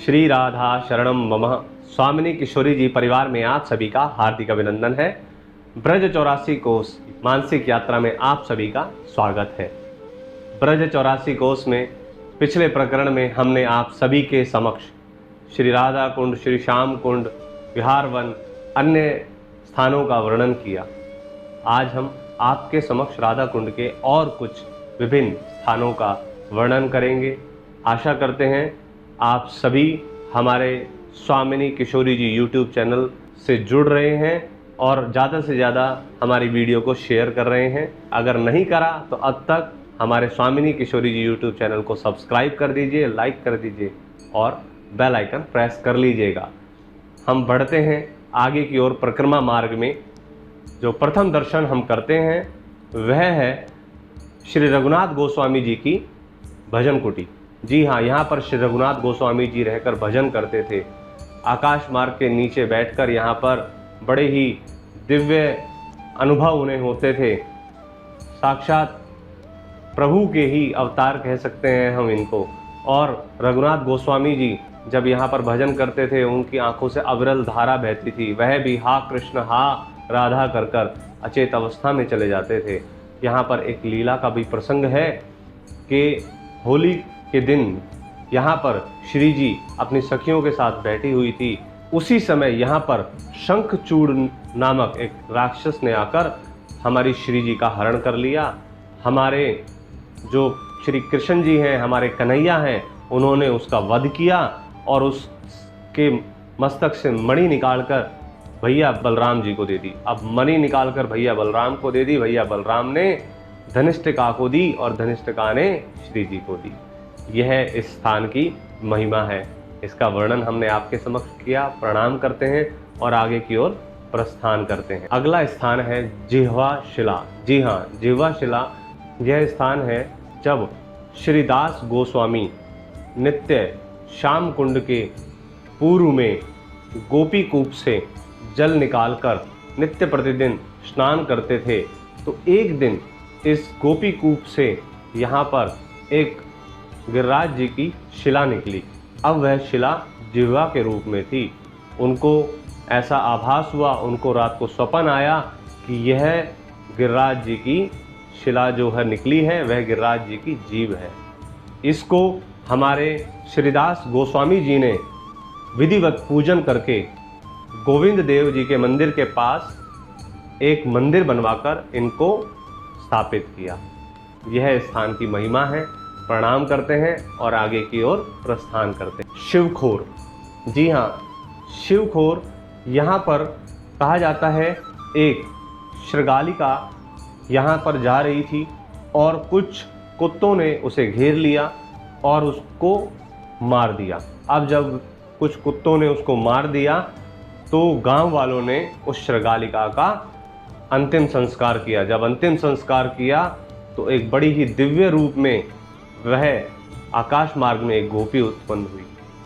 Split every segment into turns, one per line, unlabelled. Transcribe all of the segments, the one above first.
श्री राधा शरणम मम। स्वामिनी किशोरी जी परिवार में आप सभी का हार्दिक अभिनंदन है। ब्रज 84 कोस मानसिक यात्रा में आप सभी का स्वागत है। ब्रज 84 कोस में पिछले प्रकरण में हमने आप सभी के समक्ष श्री राधा कुंड, श्री श्याम कुंड, विहार वन, अन्य स्थानों का वर्णन किया। आज हम आपके समक्ष राधा कुंड के और कुछ विभिन्न स्थानों का वर्णन करेंगे। आशा करते हैं आप सभी हमारे स्वामिनी किशोरी जी यूट्यूब चैनल से जुड़ रहे हैं और ज़्यादा से ज़्यादा हमारी वीडियो को शेयर कर रहे हैं। अगर नहीं करा तो अब तक हमारे स्वामिनी किशोरी जी यूट्यूब चैनल को सब्सक्राइब कर दीजिए, लाइक कर दीजिए और बेल आइकन प्रेस कर लीजिएगा। हम बढ़ते हैं आगे की ओर। परिक्रमा मार्ग में जो प्रथम दर्शन हम करते हैं वह है श्री रघुनाथ गोस्वामी जी की भजन कुटी। जी हाँ, यहाँ पर श्री रघुनाथ गोस्वामी जी रहकर भजन करते थे। आकाश मार्ग के नीचे बैठकर यहाँ पर बड़े ही दिव्य अनुभव उन्हें होते थे। साक्षात प्रभु के ही अवतार कह सकते हैं हम इनको। और रघुनाथ गोस्वामी जी जब यहाँ पर भजन करते थे उनकी आंखों से अविरल धारा बहती थी। वह भी हा कृष्ण हा राधा कर कर अचेत अवस्था में चले जाते थे। यहाँ पर एक लीला का भी प्रसंग है कि होली के दिन यहाँ पर श्री जी अपनी सखियों के साथ बैठी हुई थी। उसी समय यहाँ पर शंखचूड़ नामक एक राक्षस ने आकर हमारी श्री जी का हरण कर लिया। हमारे जो श्री कृष्ण जी हैं, हमारे कन्हैया हैं, उन्होंने उसका वध किया और उसके मस्तक से मणि निकालकर भैया बलराम जी को दे दी। अब मणि निकालकर भैया बलराम को दे दी। भैया बलराम ने धनिष्ठिका को दी और धनिष्ठिका ने श्री जी को दी। यह इस स्थान की महिमा है। इसका वर्णन हमने आपके समक्ष किया। प्रणाम करते हैं और आगे की ओर प्रस्थान करते हैं। अगला स्थान है जिह्वा शिला। जी हाँ, जिह्वा शिला यह स्थान है जब श्री दास गोस्वामी नित्य श्याम कुंड के पूर्व में गोपी कूप से जल निकालकर नित्य प्रतिदिन स्नान करते थे। तो एक दिन इस गोपी कूप से यहाँ पर एक गिरिराज जी की शिला निकली। अब वह शिला जिह्वा के रूप में थी। उनको ऐसा आभास हुआ, उनको रात को स्वप्न आया कि यह गिरिराज जी की शिला जो है निकली है वह गिरिराज जी की जीभ है। इसको हमारे श्रीदास गोस्वामी जी ने विधिवत पूजन करके गोविंद देव जी के मंदिर के पास एक मंदिर बनवाकर इनको स्थापित किया। यह स्थान की महिमा है। प्रणाम करते हैं और आगे की ओर प्रस्थान करते हैं। शिवखोर। जी हाँ, शिवखोर यहाँ पर कहा जाता है एक शृगालिका यहाँ पर जा रही थी और कुछ कुत्तों ने उसे घेर लिया और उसको मार दिया। अब जब कुछ कुत्तों ने उसको मार दिया तो गांव वालों ने उस शृगालिका का अंतिम संस्कार किया। जब अंतिम संस्कार किया तो एक बड़ी ही दिव्य रूप में वह आकाश मार्ग में एक गोपी उत्पन्न हुई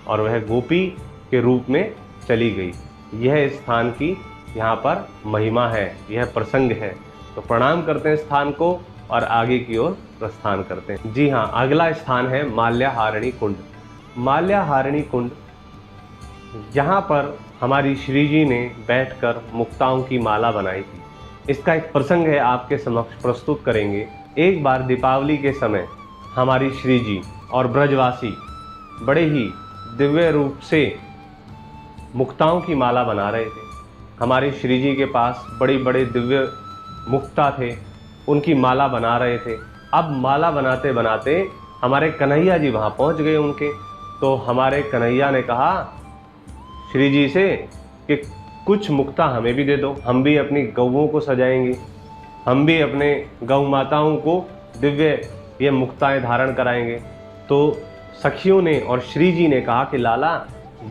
और वह गोपी के रूप में चली गई। यह स्थान की यहाँ पर महिमा है, यह प्रसंग है। तो प्रणाम करते हैं स्थान को और आगे की ओर प्रस्थान करते हैं। जी हाँ, अगला स्थान है माल्याहारिणी कुंड। माल्याहारिणी कुंड, यहाँ पर हमारी श्री जी ने बैठकर मुक्ताओं की माला बनाई थी। इसका एक प्रसंग है, आपके समक्ष प्रस्तुत करेंगे। एक बार दीपावली के समय हमारी श्री जी और ब्रजवासी बड़े ही दिव्य रूप से मुक्ताओं की माला बना रहे थे। हमारी श्री जी के पास बड़े बड़े दिव्य मुक्ता थे, उनकी माला बना रहे थे। अब माला बनाते बनाते हमारे कन्हैया जी वहाँ पहुँच गए उनके। तो हमारे कन्हैया ने कहा श्री जी से कि कुछ मुक्ता हमें भी दे दो, हम भी अपनी गौओं को सजाएंगे, हम भी अपने गौ माताओं को दिव्य ये मुक्ताएं धारण कराएंगे। तो सखियों ने और श्री जी ने कहा कि लाला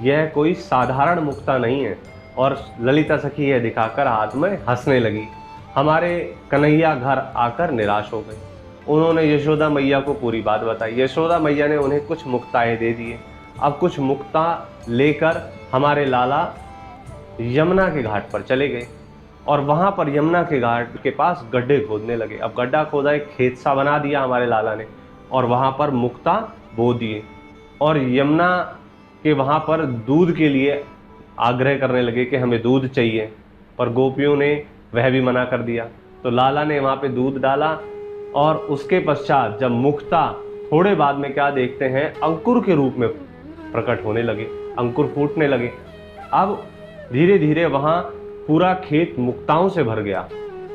यह कोई साधारण मुक्ता नहीं है। और ललिता सखी यह दिखाकर हाथ में हंसने लगी। हमारे कन्हैया घर आकर निराश हो गए। उन्होंने यशोदा मैया को पूरी बात बताई। यशोदा मैया ने उन्हें कुछ मुक्ताएं दे दिए। अब कुछ मुक्ता लेकर हमारे लाला यमुना के घाट पर चले गए और वहाँ पर यमुना के घाट के पास गड्ढे खोदने लगे। अब गड्ढा खोदा, एक खेत सा बना दिया हमारे लाला ने और वहाँ पर मुक्ता बो दिए और यमुना कि वहाँ पर दूध के लिए आग्रह करने लगे कि हमें दूध चाहिए, पर गोपियों ने वह भी मना कर दिया। तो लाला ने वहाँ पे दूध डाला और उसके पश्चात जब मुक्ता थोड़े बाद में क्या देखते हैं, अंकुर के रूप में प्रकट होने लगे, अंकुर फूटने लगे। अब धीरे धीरे वहाँ पूरा खेत मुक्ताओं से भर गया।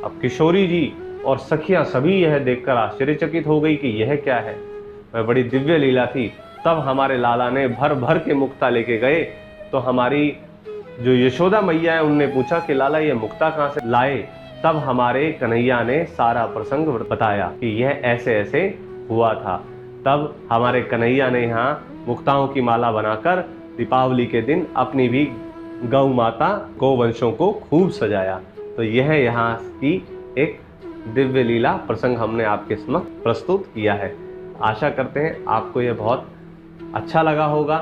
अब किशोरी जी और सखियां सभी यह देखकर आश्चर्यचकित हो गई कि यह क्या है, वह बड़ी दिव्य लीला थी। तब हमारे लाला ने भर भर के मुक्ता लेके गए। तो हमारी जो यशोदा मैया है उनने पूछा कि लाला ये मुक्ता कहाँ से लाए। तब हमारे कन्हैया ने सारा प्रसंग बताया कि यह ऐसे ऐसे हुआ था। तब हमारे कन्हैया ने यहाँ मुक्ताओं की माला बनाकर दीपावली के दिन अपनी भी गौ माता गोवंशों को खूब सजाया। तो यह यहाँ की एक दिव्य लीला प्रसंग हमने आपके समक्ष प्रस्तुत किया है। आशा करते हैं आपको यह बहुत अच्छा लगा होगा।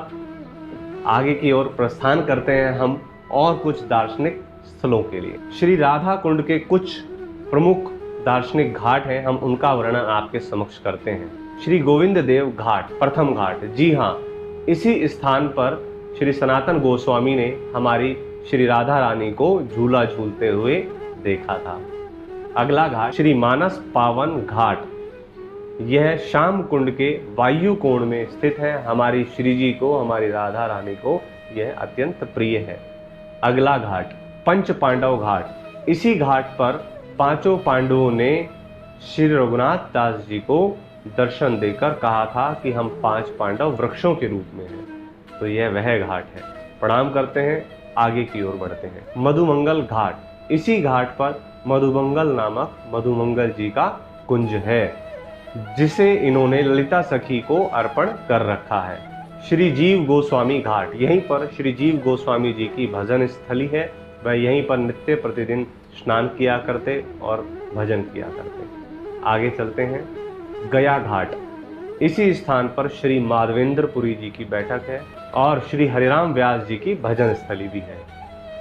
आगे की ओर प्रस्थान करते हैं हम और कुछ दार्शनिक स्थलों के लिए। श्री राधा कुंड के कुछ प्रमुख दार्शनिक घाट हैं, हम उनका वर्णन आपके समक्ष करते हैं। श्री गोविंद देव घाट, प्रथम घाट। जी हाँ, इसी स्थान पर श्री सनातन गोस्वामी ने हमारी श्री राधा रानी को झूला झूलते हुए देखा था। अगला घाट श्री मानस पावन घाट, यह श्याम कुंड के वायु कोण में स्थित है। हमारी श्री जी को, हमारी राधा रानी को यह अत्यंत प्रिय है। अगला घाट पंच पांडव घाट। इसी घाट पर पांचों पांडवों ने श्री रघुनाथ दास जी को दर्शन देकर कहा था कि हम 5 पांडव वृक्षों के रूप में हैं। तो यह वह घाट है। प्रणाम करते हैं, आगे की ओर बढ़ते हैं। मधुमंगल घाट, इसी घाट पर मधुमंगल नामक मधुमंगल जी का कुंज है, जिसे इन्होंने ललिता सखी को अर्पण कर रखा है। श्री जीव गोस्वामी घाट, यहीं पर श्री जीव गोस्वामी जी की भजन स्थली है। वह यहीं पर नित्य प्रतिदिन स्नान किया करते और भजन किया करते। आगे चलते हैं। गया घाट, इसी स्थान पर श्री माधवेंद्रपुरी जी की बैठक है और श्री हरिराम व्यास जी की भजन स्थली भी है।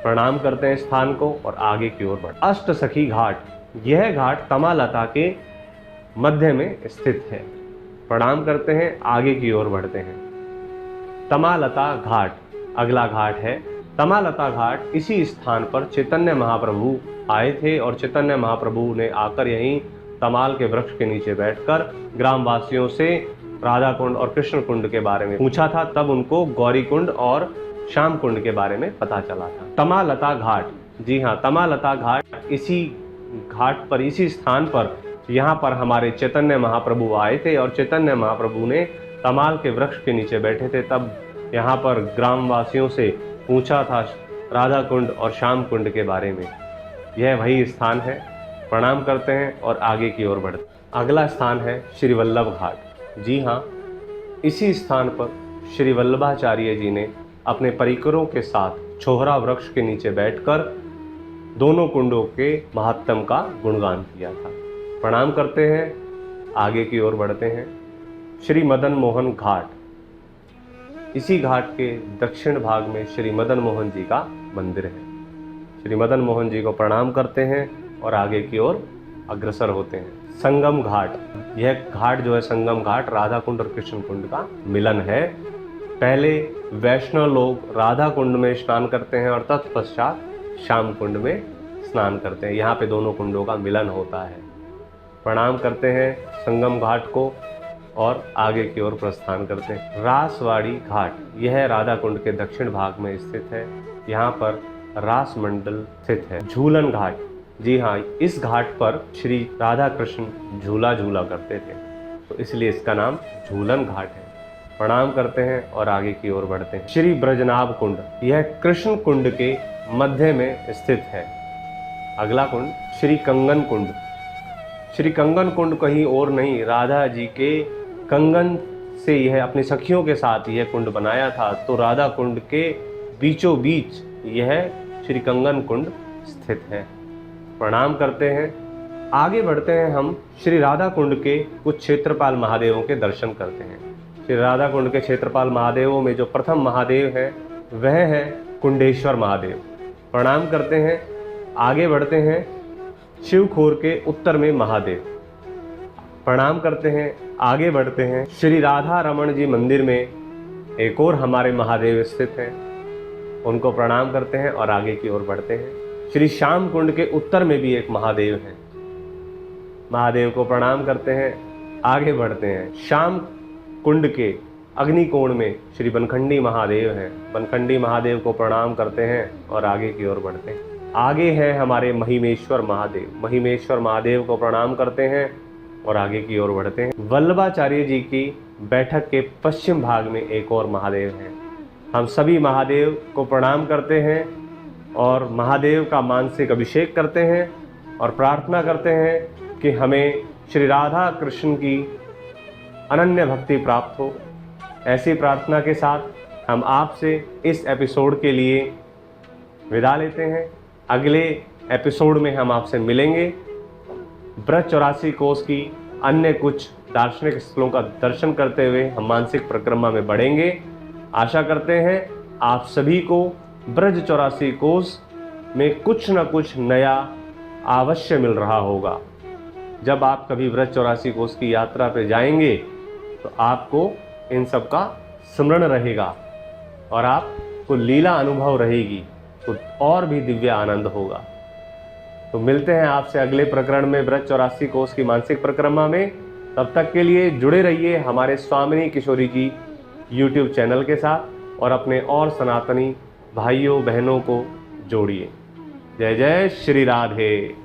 प्रणाम करते हैं स्थान को और आगे की ओर बढ़। अष्ट सखी घाट, यह घाट तमालता के मध्य में स्थित है। प्रणाम करते हैं, आगे की ओर बढ़ते हैं। तमालता घाट अगला घाट है। तमालता घाट, इसी स्थान पर चैतन्य महाप्रभु आए थे और चैतन्य महाप्रभु ने आकर यहीं तमाल के वृक्ष के नीचे बैठकर ग्रामवासियों से राधा कुंड और कृष्ण कुंड के बारे में पूछा था। तब उनको गौरी कुंड और श्याम कुंड के बारे में पता चला था। तमालता घाट, जी हाँ, तमालता घाट, इसी घाट पर, इसी स्थान पर, यहाँ पर हमारे चैतन्य महाप्रभु आए थे और चैतन्य महाप्रभु ने तमाल के वृक्ष के नीचे बैठे थे। तब यहाँ पर ग्रामवासियों से पूछा था राधा कुंड और श्याम कुंड के बारे में। यह वही स्थान है। प्रणाम करते हैं और आगे की ओर बढ़ते। अगला स्थान है श्री वल्लभ घाट। जी हाँ, इसी स्थान पर श्री वल्लभाचार्य जी ने अपने परिकरों के साथ छोहरा वृक्ष के नीचे बैठकर दोनों कुंडों के महात्म का गुणगान किया था। प्रणाम करते हैं, आगे की ओर बढ़ते हैं। श्री मदन मोहन घाट, इसी घाट के दक्षिण भाग में श्री मदन मोहन जी का मंदिर है। श्री मदन मोहन जी को प्रणाम करते हैं और आगे की ओर अग्रसर होते हैं। संगम घाट, यह घाट जो है संगम घाट, राधा कुंड और कृष्ण कुंड का मिलन है। पहले वैष्णव लोग राधा कुंड में स्नान करते हैं और तत्पश्चात श्याम कुंड में स्नान करते हैं। यहाँ पे दोनों कुंडों का मिलन होता है। प्रणाम करते हैं संगम घाट को और आगे की ओर प्रस्थान करते हैं। रासवाड़ी घाट, यह राधा कुंड के दक्षिण भाग में स्थित है। यहाँ पर रास मंडल स्थित है। झूलन घाट, जी हाँ, इस घाट पर श्री राधा कृष्ण झूला झूला करते थे, तो इसलिए इसका नाम झूलन घाट है। प्रणाम करते हैं और आगे की ओर बढ़ते हैं। श्री ब्रजनाभ कुंड, यह कृष्ण कुंड के मध्य में स्थित है। अगला कुंड श्री कंगन कुंड। श्री कंगन कुंड कहीं और नहीं, राधा जी के कंगन से यह अपनी सखियों के साथ यह कुंड बनाया था। तो राधा कुंड के बीचों बीच यह श्री कंगन कुंड स्थित है। प्रणाम करते हैं, आगे बढ़ते हैं। हम श्री राधा कुंड के कुछ क्षेत्रपाल महादेवों के दर्शन करते हैं। श्री राधा कुंड के क्षेत्रपाल महादेवों में जो प्रथम महादेव है वह है कुंडेश्वर महादेव। प्रणाम करते हैं, आगे बढ़ते हैं। शिवखोर के उत्तर में महादेव। प्रणाम करते हैं, आगे बढ़ते हैं। श्री राधा रमण जी मंदिर में एक और हमारे महादेव स्थित हैं, उनको प्रणाम करते हैं और आगे की ओर बढ़ते हैं। श्री श्याम कुंड के उत्तर में भी एक महादेव हैं, महादेव को प्रणाम करते हैं, आगे बढ़ते हैं। श्याम कुंड के अग्निकोण में श्री बनखंडी महादेव हैं, बनखंडी महादेव को प्रणाम करते हैं और आगे की ओर बढ़ते हैं। आगे हैं हमारे महिमेश्वर महादेव, महिमेश्वर महादेव को प्रणाम करते हैं और आगे की ओर बढ़ते हैं। वल्लभाचार्य जी की बैठक के पश्चिम भाग में एक और महादेव हैं। हम सभी महादेव को प्रणाम करते हैं और महादेव का मानसिक अभिषेक करते हैं और प्रार्थना करते हैं कि हमें श्री राधा कृष्ण की अनन्य भक्ति प्राप्त हो। ऐसी प्रार्थना के साथ हम आपसे इस एपिसोड के लिए विदा लेते हैं। अगले एपिसोड में हम आपसे मिलेंगे। ब्रज 84 कोस की अन्य कुछ दार्शनिक स्थलों का दर्शन करते हुए हम मानसिक परिक्रमा में बढ़ेंगे। आशा करते हैं आप सभी को ब्रज 84 कोस में कुछ न कुछ नया अवश्य मिल रहा होगा। जब आप कभी ब्रज 84 कोस की यात्रा पे जाएंगे तो आपको इन सब का स्मरण रहेगा और आपको लीला अनुभव रहेगी, तो और भी दिव्य आनंद होगा। तो मिलते हैं आपसे अगले प्रकरण में ब्रज 84 कोस की मानसिक परिक्रमा में। तब तक के लिए जुड़े रहिए हमारे स्वामिनी किशोरी जी YouTube चैनल के साथ और अपने और सनातनी भाइयों बहनों को जोड़िए। जय जय श्री राधे।